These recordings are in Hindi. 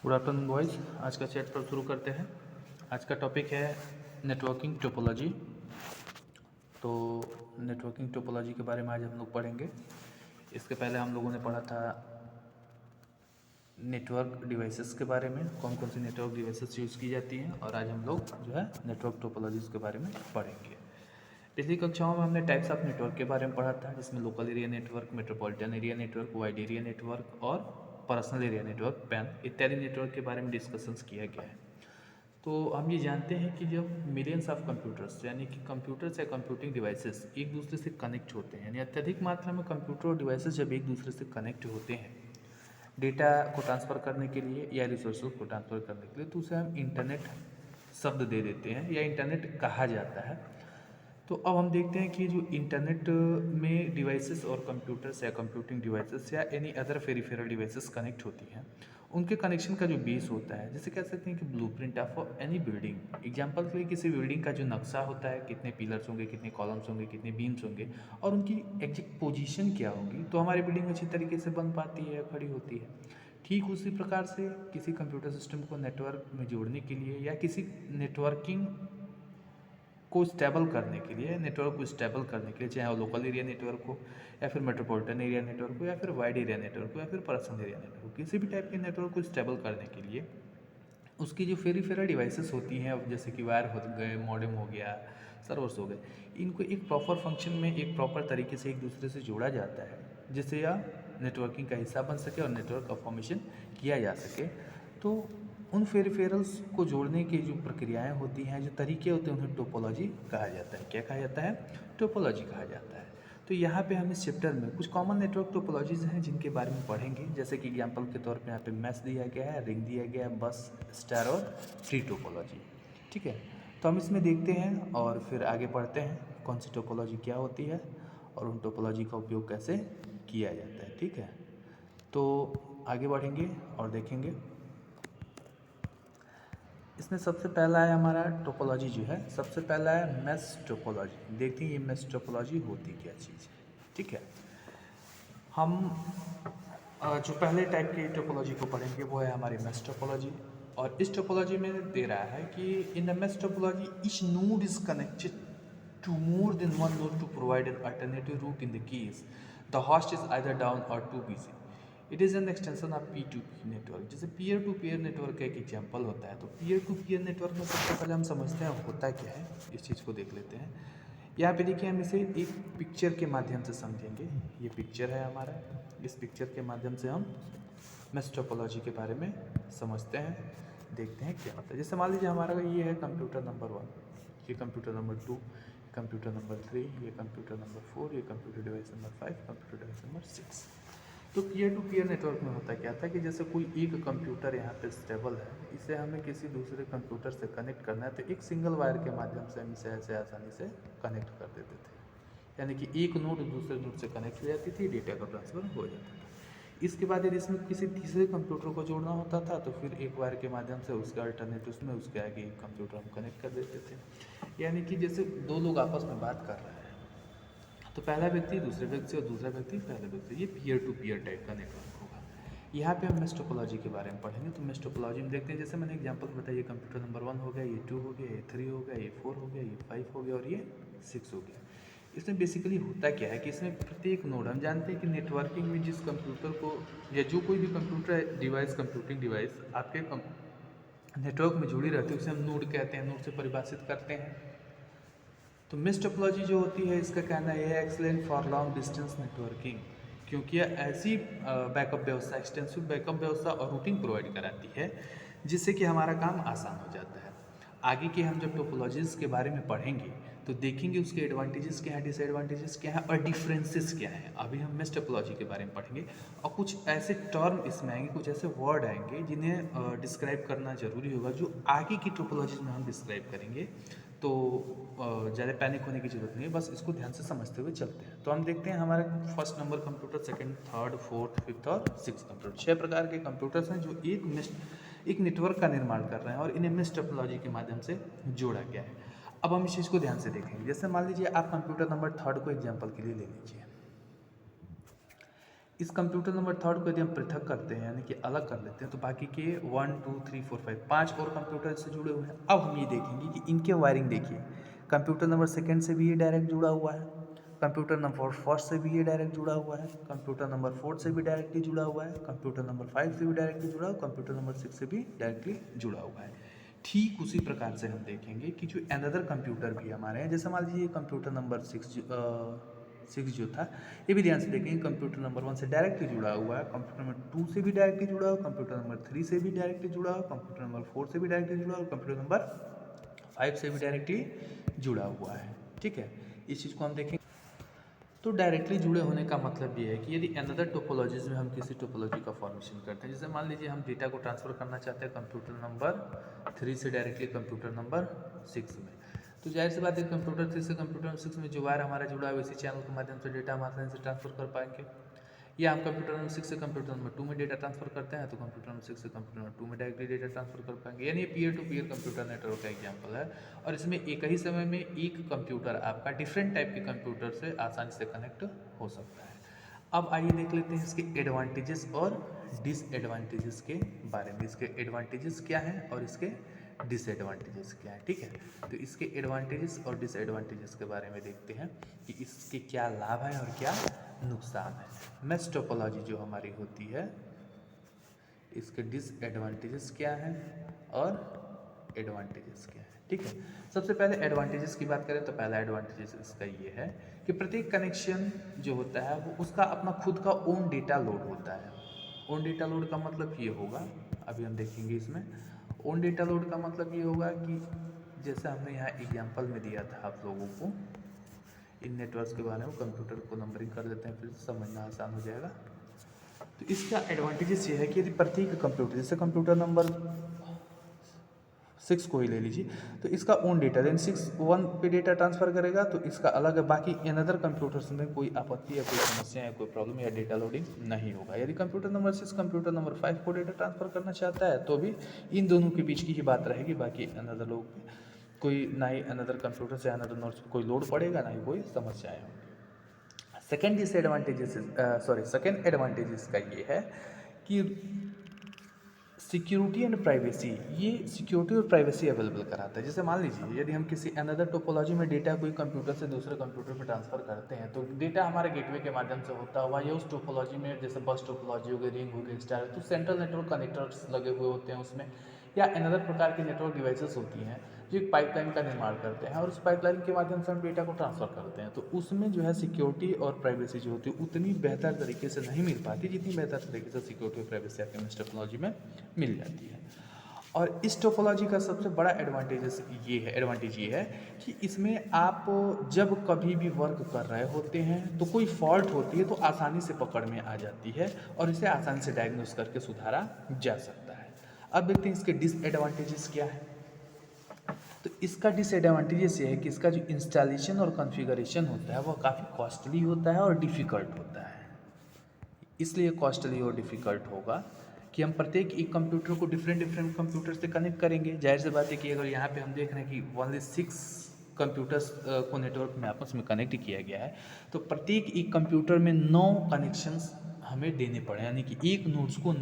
Good afternoon boys. आज का चैप्टर शुरू करते हैं। आज का टॉपिक है नेटवर्किंग टोपोलॉजी। तो नेटवर्किंग टोपोलॉजी के बारे में आज हम लोग पढ़ेंगे। इसके पहले हम लोगों ने पढ़ा था नेटवर्क डिवाइसेस के बारे में, कौन कौन सी नेटवर्क डिवाइसेस यूज़ की जाती हैं, और आज हम लोग जो है नेटवर्क टोपोलॉजीज़ के बारे में पढ़ेंगे। पिछली कक्षाओं में हमने टाइप्स ऑफ नेटवर्क के बारे में पढ़ा था, जिसमें local area network, metropolitan area network, wide area network और पर्सनल एरिया नेटवर्क, पैन इत्यादि नेटवर्क के बारे में डिस्कशंस किया गया है। तो हम ये जानते हैं कि जब मिलियंस ऑफ कंप्यूटर्स यानी कि कंप्यूटर्स या कंप्यूटिंग डिवाइसेस एक दूसरे से कनेक्ट होते हैं, यानी अत्यधिक मात्रा में कंप्यूटर और डिवाइसेस जब एक दूसरे से कनेक्ट होते हैं डेटा को ट्रांसफ़र करने के लिए या रिसोर्सेज को ट्रांसफ़र करने के लिए, तो उसे हम इंटरनेट शब्द दे देते हैं या इंटरनेट कहा जाता है। तो अब हम देखते हैं कि जो इंटरनेट में डिवाइसेस और कंप्यूटर्स या कंप्यूटिंग डिवाइसेस या any other peripheral devices connect होती हैं, उनके कनेक्शन का जो बेस होता है, जैसे कह सकते हैं कि blueprint of any building. Example के लिए किसी बिल्डिंग का जो नक्शा होता है, कितने पिलर्स होंगे, कितने कॉलम्स होंगे, कितने बीम्स होंगे और उनकी एग्जैक्ट पोजीशन क्या होगी, तो हमारी बिल्डिंग अच्छी तरीके से बन पाती है, खड़ी होती है। ठीक उसी प्रकार से किसी कंप्यूटर सिस्टम को नेटवर्क में जोड़ने के लिए या किसी नेटवर्किंग को स्टेबल करने के लिए, नेटवर्क को स्टेबल करने के लिए, चाहे वो लोकल एरिया नेटवर्क हो या फिर मेट्रोपॉलिटन एरिया नेटवर्क हो या फिर वाइड एरिया नेटवर्क हो या फिर पर्सनल एरिया नेटवर्क हो, किसी भी टाइप के नेटवर्क को स्टेबल करने के लिए उसकी जो पेरिफेरल डिवाइसेस होती हैं, जैसे कि वायर हो गए, मॉडेम हो गया, सर्वर्स हो गए, इनको एक प्रॉपर फंक्शन में एक प्रॉपर तरीके से एक दूसरे से जोड़ा जाता है, जिससे यह नेटवर्किंग का हिस्सा बन सके और नेटवर्क का फॉर्मेशन किया जा सके। तो उन पेरिफेरल्स को जोड़ने की जो प्रक्रियाएं होती हैं, जो तरीके होते हैं, उन्हें टोपोलॉजी कहा जाता है। क्या कहा जाता है? टोपोलॉजी कहा जाता है। तो यहाँ पे हम इस चैप्टर में कुछ कॉमन नेटवर्क टोपोलॉजीज हैं जिनके बारे में पढ़ेंगे, जैसे कि एग्जांपल के तौर पे यहाँ पे मैश दिया गया है, रिंग दिया गया है, बस, स्टार और ट्री टोपोलॉजी। ठीक है, तो हम इसमें देखते हैं और फिर आगे पढ़ते हैं कौन सी टोपोलॉजी क्या होती है और उन टोपोलॉजी का उपयोग कैसे किया जाता है। ठीक है, तो आगे बढ़ेंगे और देखेंगे। इसमें सबसे पहला है हमारा टोपोलॉजी जो है, सबसे पहला है मैश टोपोलॉजी। देखते हैं ये मैश टोपोलॉजी होती क्या चीज़ है। ठीक है, हम जो पहले टाइप की टोपोलॉजी को पढ़ेंगे वो है हमारी मैश टोपोलॉजी। और इस टोपोलॉजी में दे रहा है कि in the mesh topology each node is connected to more than one node to provide an alternative route in the case the host is either down or too busy. It is an extension of P2P network. जैसे पीयर टू पीयर नेटवर्क का एक एग्जाम्पल होता है, तो पीयर टू पीयर नेटवर्क में सबसे पहले हम समझते हैं होता क्या है, इस चीज़ को देख लेते हैं। यहाँ पे देखिए, हम इसे एक पिक्चर के माध्यम से समझेंगे। ये पिक्चर है हमारा, इस पिक्चर के माध्यम से हम मैश टोपोलॉजी के बारे में समझते हैं, देखते हैं क्या होता है। जैसे मान लीजिए हमारा ये है कंप्यूटर नंबर 1, ये कंप्यूटर नंबर 2, कंप्यूटर नंबर 3, ये कंप्यूटर नंबर 4, ये computer device number 5, computer device number 6। तो पीयर टू पीयर नेटवर्क में होता क्या था कि जैसे कोई एक कंप्यूटर यहाँ पे स्टेबल है, इसे हमें किसी दूसरे कंप्यूटर से कनेक्ट करना है, तो एक सिंगल वायर के माध्यम से हम इसे ऐसे आसानी से कनेक्ट कर देते थे, यानी कि एक नोड दूसरे नोड से कनेक्ट हो जाती थी, डेटा का ट्रांसफर हो जाता था। इसके बाद यदि इसमें किसी तीसरे कंप्यूटर को जोड़ना होता था, तो फिर एक वायर के माध्यम से उसके अल्टरनेट उसमें उसके आगे एक कंप्यूटर हम कनेक्ट कर देते थे। यानी कि जैसे दो लोग आपस में बात कर रहे हैं, तो पहला व्यक्ति दूसरे व्यक्ति से और दूसरा व्यक्ति पहले व्यक्ति, ये पीयर टू पीयर टाइप का नेटवर्क होगा। यहाँ पे हम मैश टोपोलॉजी के बारे में पढ़ेंगे। तो मैश टोपोलॉजी में देखते हैं, जैसे मैंने एग्जांपल बताया, ये कंप्यूटर नंबर 1 हो गया, ये 2 हो गया, ये 3 हो गया, ये 4 हो गया, ये 5 हो गया और ये 6 हो गया। इसमें बेसिकली होता क्या है कि इसमें प्रत्येक नोड, हम जानते हैं कि नेटवर्किंग में जिस कंप्यूटर को या जो कोई भी कंप्यूटर डिवाइस, कंप्यूटिंग डिवाइस आपके नेटवर्क में जुड़ी रहती है, उसे हम नोड कहते हैं, नोड से परिभाषित करते हैं। तो मैश टोपोलॉजी जो होती है, इसका कहना है excellent for long distance networking, क्योंकि यह ऐसी बैकअप व्यवस्था, एक्सटेंसिव बैकअप व्यवस्था और रूटिंग प्रोवाइड कराती है जिससे कि हमारा काम आसान हो जाता है। आगे के हम जब टोपोलॉजीज़ के बारे में पढ़ेंगे तो देखेंगे उसके एडवांटेजेस क्या हैं, डिसएडवांटेजेस क्या हैं और डिफरेंसेस क्या हैं। अभी हम मैश टोपोलॉजी के बारे में पढ़ेंगे और कुछ ऐसे टर्म इसमें आएंगे, कुछ ऐसे वर्ड आएंगे जिन्हें डिस्क्राइब करना जरूरी होगा, जो आगे की टोपोलॉजीज में हम डिस्क्राइब करेंगे। तो ज़्यादा पैनिक होने की ज़रूरत नहीं है, बस इसको ध्यान से समझते हुए चलते हैं। तो हम देखते हैं हमारे first number computer, second, third, fourth, fifth और सिक्स कंप्यूटर, 6 प्रकार के कंप्यूटर्स हैं जो एक नेटवर्क का निर्माण कर रहे हैं और इन्हें मैश टोपोलॉजी के माध्यम से जोड़ा गया है। अब हम इस चीज़ को ध्यान से देखेंगे। जैसे मान लीजिए आप कंप्यूटर नंबर 3 को एग्जाम्पल के लिए ले लीजिए। इस कंप्यूटर नंबर थर्ड को यदि हम पृथक करते हैं यानी कि अलग कर लेते हैं तो बाकी के 1 2 3 4 5 5 और कंप्यूटर से जुड़े हुए हैं। अब हम ये देखेंगे कि इनके वायरिंग देखिए, कंप्यूटर नंबर सेकंड से भी ये डायरेक्ट जुड़ा हुआ है, कंप्यूटर नंबर फर्स्ट से भी ये डायरेक्ट जुड़ा हुआ है, कंप्यूटर नंबर फोर्थ से भी डायरेक्टली जुड़ा हुआ है, कंप्यूटर नंबर 5 से भी डायरेक्टली जुड़ा हुआ है, कंप्यूटर नंबर 6 से भी डायरेक्टली जुड़ा हुआ है। ठीक उसी प्रकार से हम देखेंगे कि जो अनदर कंप्यूटर भी हमारे हैं, जैसे मान लीजिए कंप्यूटर नंबर 6 जो था, ये भी ध्यान से देखेंगे कंप्यूटर नंबर 1 से डायरेक्टली जुड़ा हुआ है, कंप्यूटर नंबर 2 से भी डायरेक्टली जुड़ा हुआ है, कंप्यूटर नंबर 3 से भी डायरेक्टली जुड़ा हुआ है, कंप्यूटर नंबर 4 से भी डायरेक्टली जुड़ा हुआ है, कंप्यूटर नंबर 5 से भी डायरेक्टली जुड़ा हुआ है। ठीक है, इस चीज़ को हम देखेंगे। तो डायरेक्टली जुड़े होने का मतलब ये है कि यदि अनदर टोपोलॉजीज में हम किसी टोपोलॉजी का फॉर्मेशन करते हैं, जैसे मान लीजिए हम डेटा को ट्रांसफ़र करना चाहते हैं कंप्यूटर नंबर 3 से डायरेक्टली कंप्यूटर नंबर 6 में, तो जाहिर सी बात है कंप्यूटर 3 से कंप्यूटर 6 में जो वायर हमारा जुड़ा है इसी चैनल के माध्यम से डेटा हम आसानी से ट्रांसफ़र कर पाएंगे। या हम कंप्यूटर नंबर 6 से कंप्यूटर नंबर 2 में डेटा ट्रांसफर करते हैं तो कंप्यूटर नंबर 6 से कंप्यूटर नंबर 2 में डायरेक्टली डेटा ट्रांसफर कर पाएंगे। यानी peer to peer computer network का एग्जांपल है और इसमें एक ही समय में एक कंप्यूटर आपका डिफरेंट टाइप के कंप्यूटर से आसानी से कनेक्ट हो सकता है। अब आइए देख लेते हैं इसके एडवांटेजेस और डिसएडवांटेजेस के बारे में। इसके एडवांटेजेस क्या हैं और इसके डिसएडवांटेजेस क्या है। ठीक है, तो इसके एडवांटेजेस और डिसएडवांटेजेस के बारे में देखते हैं कि इसके क्या लाभ है और क्या नुकसान है। मैश टोपोलॉजी जो हमारी होती है इसके डिसएडवांटेजेस क्या हैं और एडवांटेजेस क्या है। ठीक है, सबसे पहले एडवांटेजेस की बात करें तो पहला एडवांटेजेस इसका ये है कि प्रत्येक कनेक्शन जो होता है वो उसका अपना खुद का ओन डेटा लोड होता है। ओन डेटा लोड का मतलब ये होगा, अभी हम देखेंगे इसमें ओन डेटा लोड का मतलब ये होगा कि जैसे हमने यहाँ एग्जाम्पल में दिया था आप लोगों को इन नेटवर्क्स के बारे में, कंप्यूटर को नंबरिंग कर देते हैं फिर समझना आसान हो जाएगा। तो इसका एडवांटेजेस ये है कि यदि प्रत्येक कंप्यूटर, जैसे कंप्यूटर नंबर 6 को ही ले लीजिए, तो इसका ओन डेटा देन 6 1 पे डेटा ट्रांसफर करेगा तो इसका अलग है, बाकी अनदर कंप्यूटर्स में कोई आपत्ति या कोई समस्या या कोई प्रॉब्लम या डेटा लोडिंग नहीं होगा। यदि कंप्यूटर नंबर 6 कंप्यूटर नंबर 5 को डेटा ट्रांसफर करना चाहता है तो भी इन दोनों के बीच की ही बात रहेगी, बाकी अनदर लोग कोई ना ही अनदर कंप्यूटर से अनदर नोट्स कोई लोड पड़ेगा ना ही कोई समस्याएं होंगी। सेकेंड सेकेंड एडवांटेजेस का ये है कि सिक्योरिटी एंड प्राइवेसी, ये सिक्योरिटी और प्राइवेसी अवेलेबल कराता है। जैसे मान लीजिए यदि हम किसी अनदर टोपोलॉजी में डेटा कोई कंप्यूटर से दूसरे कंप्यूटर पर ट्रांसफर करते हैं तो डेटा हमारे गेटवे के माध्यम से होता हुआ या उस टोपोलॉजी में, जैसे बस टोपोलॉजी हो गई, रिंग हो गई, स्टार, तो सेंट्रल नेटवर्क कनेक्टर्स लगे हुए होते हैं उसमें, या अनदर प्रकार के नेटवर्क डिवाइसेस होती हैं जो एक पाइपलाइन का निर्माण करते हैं और उस पाइपलाइन के माध्यम से हम डेटा को ट्रांसफ़र करते हैं। तो उसमें जो है सिक्योरिटी और प्राइवेसी जो होती है उतनी बेहतर तरीके से नहीं मिल पाती जितनी बेहतर तरीके से सिक्योरिटी और प्राइवेसी आपके मैश टोपोलॉजी में मिल जाती है। और इस टोपोलॉजी का सबसे बड़ा एडवांटेज ये है कि इसमें आप जब कभी भी वर्क कर रहे होते हैं तो कोई फॉल्ट होती है तो आसानी से पकड़ में आ जाती है और इसे आसानी से डायग्नोस करके सुधारा जा सकता है। अब देखते हैं इसके डिसएडवांटेजेस क्या है। तो इसका डिसएडवांटेजेस ये है कि इसका जो इंस्टॉलेशन और कॉन्फ़िगरेशन होता है वह काफ़ी कॉस्टली होता है और डिफ़िकल्ट होता है। इसलिए कॉस्टली और डिफ़िकल्ट होगा कि हम प्रत्येक एक कंप्यूटर को डिफरेंट कंप्यूटर से कनेक्ट करेंगे। जाहिर सी बात है कि अगर यहाँ पे हम देख रहे हैं कि ओनली 6 कंप्यूटर्स को नेटवर्क में आपस में कनेक्ट किया गया है तो प्रत्येक एक कंप्यूटर में 9 कनेक्शंस हमें देने पड़े, यानी कि एक नोड्स को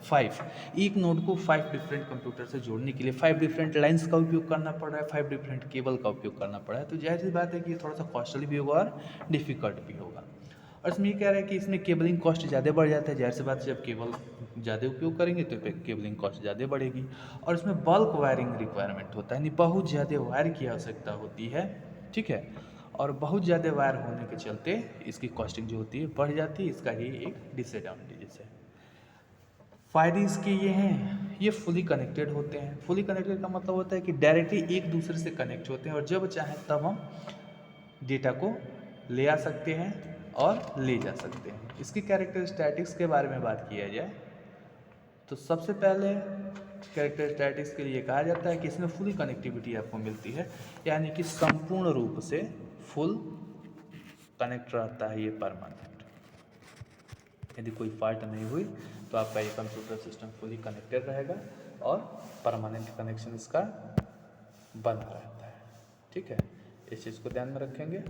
5 एक नोड को 5 डिफरेंट कंप्यूटर से जोड़ने के लिए 5 डिफरेंट लाइंस का उपयोग करना पड़ रहा है, 5 डिफरेंट केबल का उपयोग करना पड़ा है। तो जाहिर सी बात है कि ये थोड़ा सा कॉस्टली भी होगा और डिफ़िकल्ट भी होगा। और इसमें ये कह रहा है कि इसमें केबलिंग कॉस्ट ज़्यादा बढ़ जाता है। जाहिर सी बात है जब केबल ज़्यादा उपयोग करेंगे तो केबलिंग कॉस्ट ज़्यादा बढ़ेगी और इसमें बल्क वायरिंग रिक्वायरमेंट होता है, यानी बहुत ज़्यादा वायर की आवश्यकता होती है। ठीक है, और बहुत ज़्यादा वायर होने के चलते इसकी कॉस्टिंग जो होती है बढ़ जाती है। इसका ये एक डिसएडवांटेजेस है। फ़ायदे इसके ये हैं, ये फुली कनेक्टेड होते हैं। फुली कनेक्टेड का मतलब होता है कि डायरेक्टली एक दूसरे से कनेक्ट होते हैं और जब चाहें तब हम डेटा को ले आ सकते हैं और ले जा सकते हैं। इसकी कैरेक्टरिस्टिक्स के बारे में बात किया जाए तो सबसे पहले कैरेक्टरिस्टिक्स के लिए कहा जाता है कि इसमें फुली कनेक्टिविटी आपको मिलती है, यानी कि संपूर्ण रूप से फुल कनेक्ट रहता है ये परमानेंट। यदि कोई फॉल्ट नहीं हुई तो आपका ये कंप्यूटर सिस्टम फुली कनेक्टेड रहेगा और परमानेंट कनेक्शन इसका बना रहता है। ठीक है, इस चीज़ को ध्यान में रखेंगे।